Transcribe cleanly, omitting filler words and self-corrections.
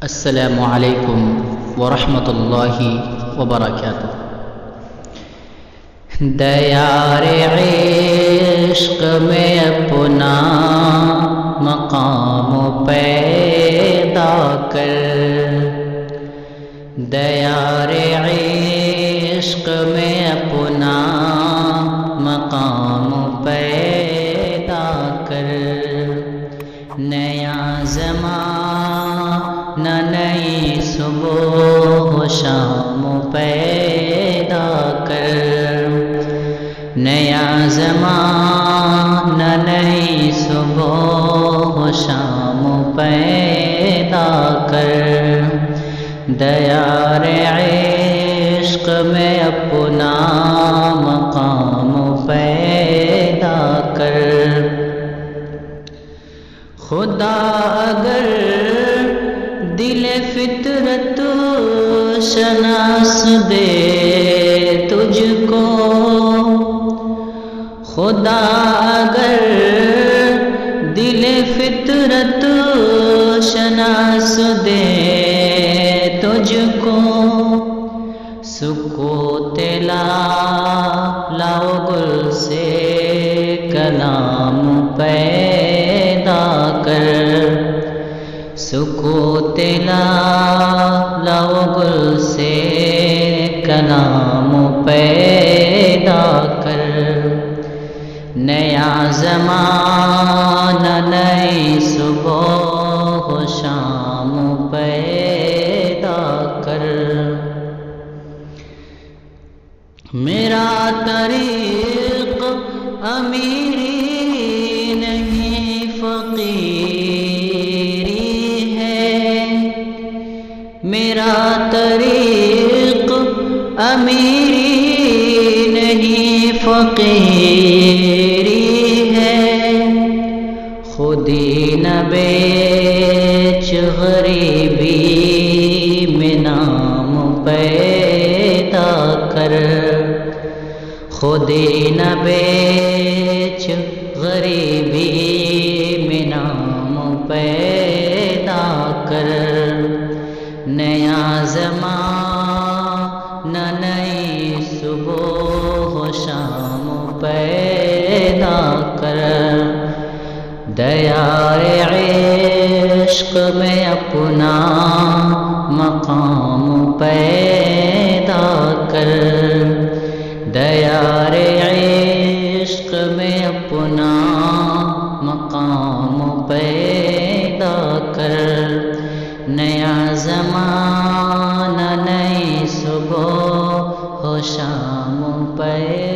السلام علیکم ورحمۃ اللہ وبرکاتہ۔ دیار عشق میں اپنا مقام پیدا کر، دیار عشق میں اپنا مقام پیدا کر، نیا زمانہ نئی صبح و شام پیدا کر، نیا زمانہ نئی صبح و شام پیدا کر، دیار عشق میں اپنا مقام پیدا کر۔ خدا اگر دل فطرت شناس دے تجھ کو، خدا اگر دل فطرت شناس دے تجھ کو، سکوت لاؤ گل سے کلام پیدا کر، سکوت لاؤ گل سے کلام پیدا کر، نیا زمانہ نئی صبح و شام پیدا کر۔ میرا طریق امیری نہیں فقیری ہے، میرا طریق امیری نہیں فقیری ہے، خودی نہ بیچ غریبی میں نام پیدا کر، خودی نہ بیچ غریبی میں نام پیدا کر، نیا زمانہ نئی صبح و شام پیدا کر، دیار عشق میں اپنا مقام پیدا کر، دیار عشق میں اپنا مقام پیدا کر، نیا زمانہ نئی صبح و شام پیدا